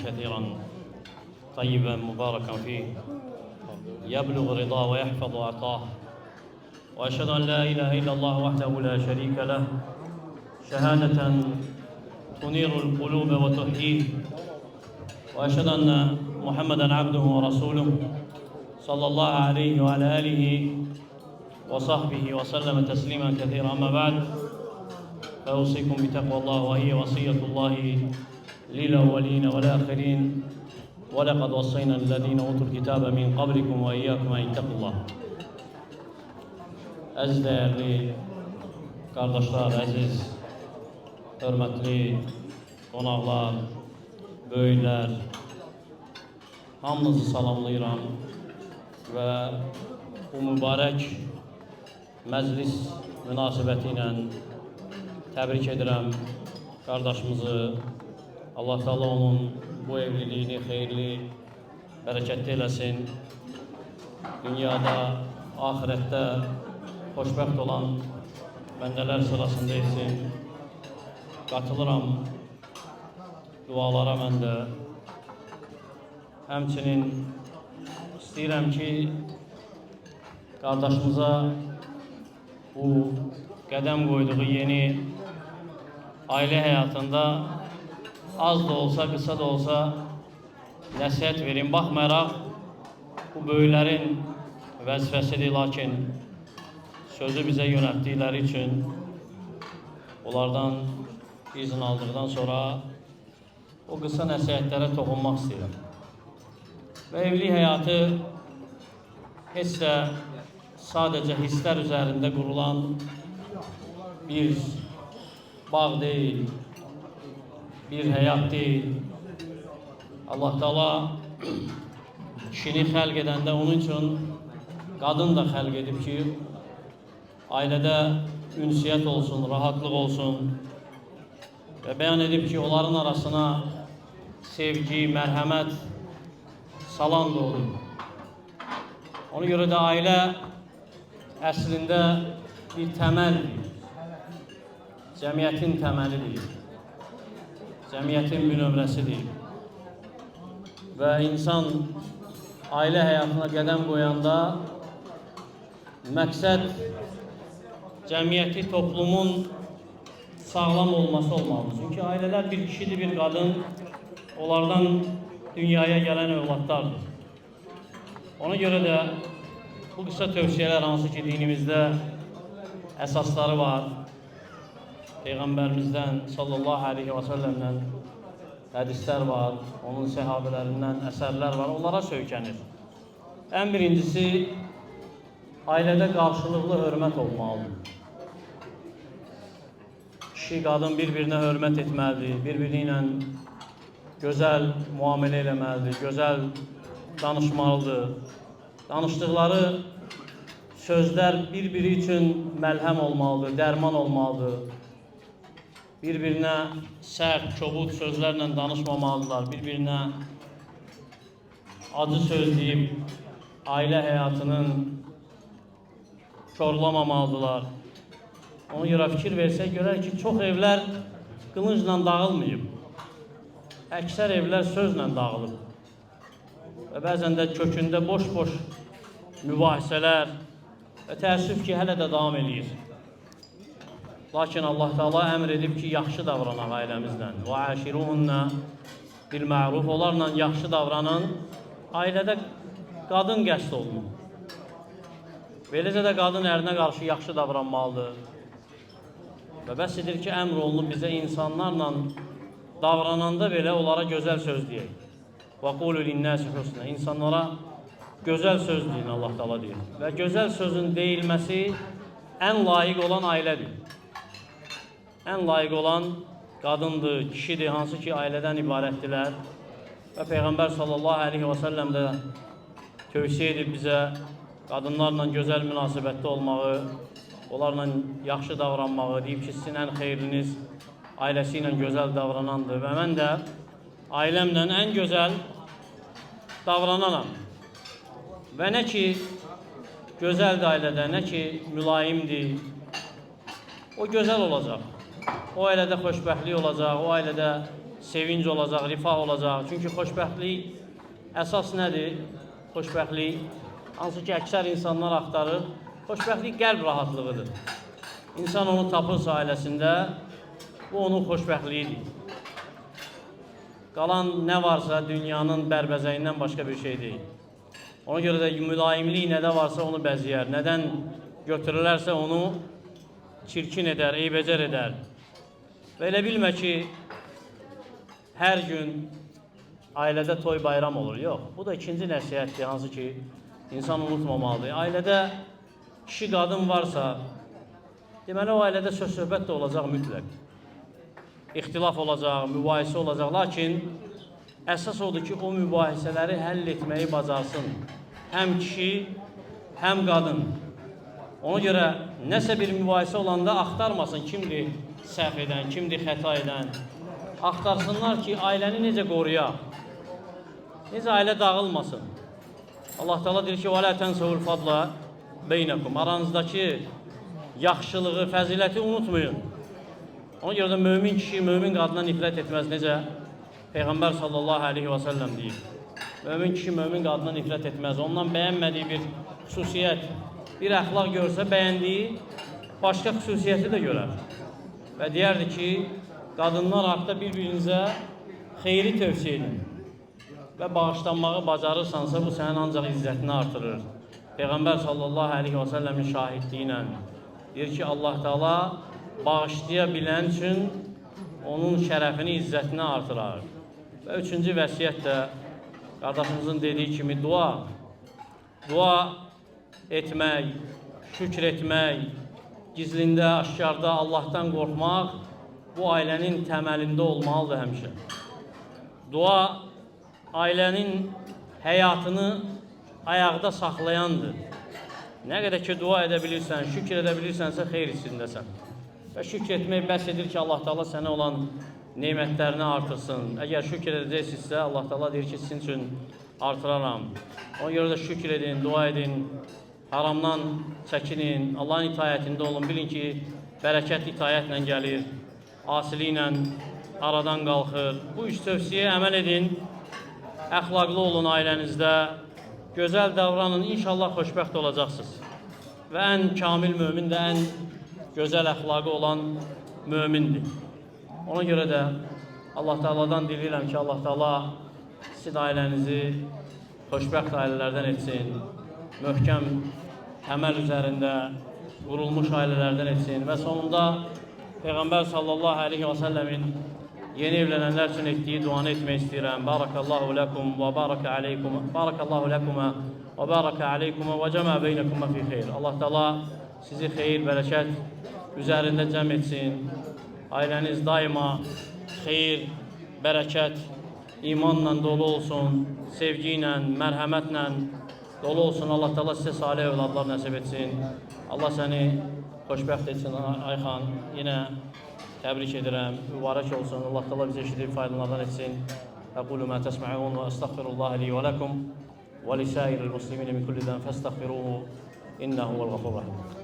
كثيرا طيبا مباركا فيه يبلغ رضاه ويحفظ عطاه، وأشهد أن لا إله إلا الله وحده لا شريك له شهادة تنير القلوب وتحييه، وأشهد أن محمدًا عبده ورسوله صلى الله عليه وعلى آله وصحبه وسلم تسليما كثيرا. أما بعد، فأوصيكم بتقوى الله، وهي وصية الله للأولين والآخرين، ولقد وصينا الذين أوتوا الكتاب من قبلكم وإياكم أن اتقوا الله. Əziz değerli kardeşler, əziz, hörmətli qonaqlar, böyüklər, hamınızı salamlayıram və bu mübarək məclis münasibəti ilə təbrik edirəm qardaşımızı. Allah Teala onun bu evliliğini xeyirli, bərəkətli eləsin. Dünyada, ahirette xoşbəxt olan bəndələr sırasında etsin. Qatılıram dualara mən də. Həmçinin istəyirəm ki, qardaşımıza bu qədəm qoyduğu yeni ailə həyatında az da olsa, qısa da olsa nəsihət verin. Baxmayaraq, bu böyüklərin vəzifəsidir, lakin sözü bizə yönəltdikləri üçün onlardan izin aldıqdan sonra o qısa nəsihətlərə toxunmaq istəyirəm. Və evlilik həyatı heç də sadəcə hisslər üzərində qurulan bir bağ deyil, bir həyat deyil. Allah Teala kişini xəlq edəndə onun üçün qadın da xəlq edib ki, ailədə ünsiyyət olsun, rahatlıq olsun və bəyan edib ki, onların arasına sevgi, mərhəmət salan da olur. Ona görə də ailə əslində bir təməldir, cəmiyyətin təməlidir, cəmiyyətin bir nömrəsidir və insan ailə həyatına qədəm qoyanda məqsəd cəmiyyəti, toplumun sağlam olması olmalıdır. Çünki ailələr bir kişidir, bir qadın, onlardan dünyaya gələn övladlardır. Ona görə də bu qısa tövsiyələr hansı ki dinimizdə əsasları var, Peyğəmbərimizdən sallallahu aleyhi və səlləmdən hədislər var, onun səhabələrindən əsərlər var, onlara söykənir. Ən birincisi, ailədə qarşılıqlı hörmət olmalıdır. Kişi, qadın bir-birinə hörmət etməlidir, bir-biri ilə gözəl müamilə eləməlidir, gözəl danışmalıdır. Danışdıqları sözlər bir-biri üçün məlhəm olmalıdır, dərman olmalıdır. Bir-birinə sərt, kobud sözlərlə danışmamalıdırlar, bir-birinə acı söz deyib ailə həyatının korlamamalıdırlar. Ona görə fikir versək, görək ki, çox evlər qılıncla dağılmayıb. Əksər evlər sözlə dağılıb. Və bəzən də kökündə boş-boş mübahisələr və təəssüf ki, hələ də davam edir. Lakin Allah Teala əmr edib ki, yaxşı davranaq ailəmizdən. Və əşiruhunna bil ma'ruf, onlarla yaxşı davranın. Ailədə qadın qəsd olunur. Beləcə də qadın ərinə qarşı yaxşı davranmalıdır. Və bəs edir ki, əmr olunub bizə insanlarla davrananda belə onlara gözəl söz deyək. Və qulu linnəsi husnə, insanlara gözəl söz deyin, Allah Teala deyir. Və gözəl sözün deyilməsi ən layiq olan ailədir. Ən layiq olan qadındır, kişidir, hansı ki ailədən ibarətdirlər. Və Peyğəmbər sallallahu aleyhi və səlləm də tövsiyə edib bizə qadınlarla gözəl münasibətdə olmağı, onlarla yaxşı davranmağı, deyib ki, sizin ən xeyriniz ailəsi ilə gözəl davranandır. Və mən də ailəmlə ən gözəl davrananam. Və nə ki, gözəldir ailədə, nə ki, mülayimdir, o gözəl olacaq. O ailədə xoşbəxtlik olacaq, o ailədə sevinç olacaq, rifah olacaq. Çünki xoşbəxtlik əsas nədir? Xoşbəxtlik, hansı ki, əksər insanlar axtarır, xoşbəxtlik qəlb rahatlığıdır. İnsan onu tapırsa ailəsində, bu onun xoşbəxtliyidir. Qalan nə varsa dünyanın bərbəzəyindən başqa bir şey deyil. Ona görə də mülayimlik nədə varsa onu bəzəyər. Nədən götürülərsə onu çirkin edər, eybəcər edər. Və elə bilmə ki, hər gün ailədə toy bayram olur. Yox, bu da ikinci nəsihətdir, hansı ki, insan unutmamalıdır. Ailədə kişi, qadın varsa, deməli o ailədə söz-söhbət də olacaq mütləq. İxtilaf olacaq, mübahisə olacaq. Lakin əsas odur ki, o mübahisələri həll etməyi bacarsın. Həm kişi, həm qadın. Ona görə nəsə bir mübahisə olanda axtarmasın kimdir səhv edən, kimdir xəta edən. Axtarsınlar ki, ailəni necə qoruyaq, necə ailə dağılmasın. Allah Teala deyir ki, وَلَا تَنْسَوُ الْفَضْلَ بَيْنَكُمْ. Aranızdakı yaxşılığı, fəziləti unutmayın. Ona görə də mömin kişi, mömin qadına nifrət etməz. Necə? Peyğəmbər sallallahu aleyhi və səlləm deyir. Mömin kişi, mömin qadına nifrət etməz. Ondan bəyənmədiyi bir xüsusiyyət, bir əxlaq görsə, bəyəndiyi başqa xüsusiyyəti də görər. Və deyərdi ki, qadınlar haqda bir-birinizə xeyri tövsiyə edin. Və bağışlanmağı bacarırsansa, bu sənin ancaq izzətini artırır. Peyğəmbər sallallahu aleyhi və səlləmin şahidliyi ilə deyir ki, Allah Teala bağışlaya bilən üçün onun şərəfini, izzətini artırar. Və üçüncü vəsiyyət də qardaşımızın dediyi kimi dua. Dua etmək, şükr etmək, gizlində, aşkarda Allahdan qorxmaq bu ailənin təməlində olmalıdır həmişə. Dua ailənin həyatını ayaqda saxlayandır. Nə qədər ki, dua edə bilirsən, şükr edə bilirsənsə, xeyr içindəsən. Və şükr etmək bəs edir ki, Allah Teala sənə olan neymətlərini artırsın. Əgər şükr edəcəksinizsə, Allah Teala deyir ki, sizin üçün artıraram. Ona görə də şükr edin, dua edin, haramdan çəkinin, Allahın itayətində olun. Bilin ki, bərəkət itayətlə gəlir, asiliklə aradan qalxır. Bu üç tövsiyəyə əməl edin, əxlaqlı olun ailənizdə, gözəl davranın, inşallah xoşbəxt olacaqsınız. Və ən kamil mömin də ən gözəl əxlaqı olan mömindir. Ona görə də Allah Teala'dan diləyirəm ki, Allah Teala sizin ailənizi xoşbəxt ailələrdən etsin, möhkəm təməl üzərində qurulmuş ailələrdən etsin və sonunda Peyğəmbər sallallahu aleyhi və səlləmin yeni evlənənlər üçün etdiyi duanı etmək istəyirəm. Barakallahu ləkum və barakə aleykum, barakallahu ləkumə və barakə aleykumə və cəmə beynəkumə fi xeyr. Allah Teala sizi xeyir, bərəkət üzərində cəm etsin. Ailəniz daima xeyir, bərəkət, imanla dolu olsun, sevgi ilə, mərhəmətlə dolu olsun. Allah Teala sizə salih övladlar nəsib etsin. Allah səni xoşbəxt etsin, Ayxan. Yenə təbrik edirəm, mübarək olsun. Allah Teala bizə eşidib faydalardan etsin. Əqulu mə təsmə'un və əstəğfirullah li və ləkum və lisəiril muslimin min kulli dən fəstəğfiruhu innəhu vəl-ğafur rəhim.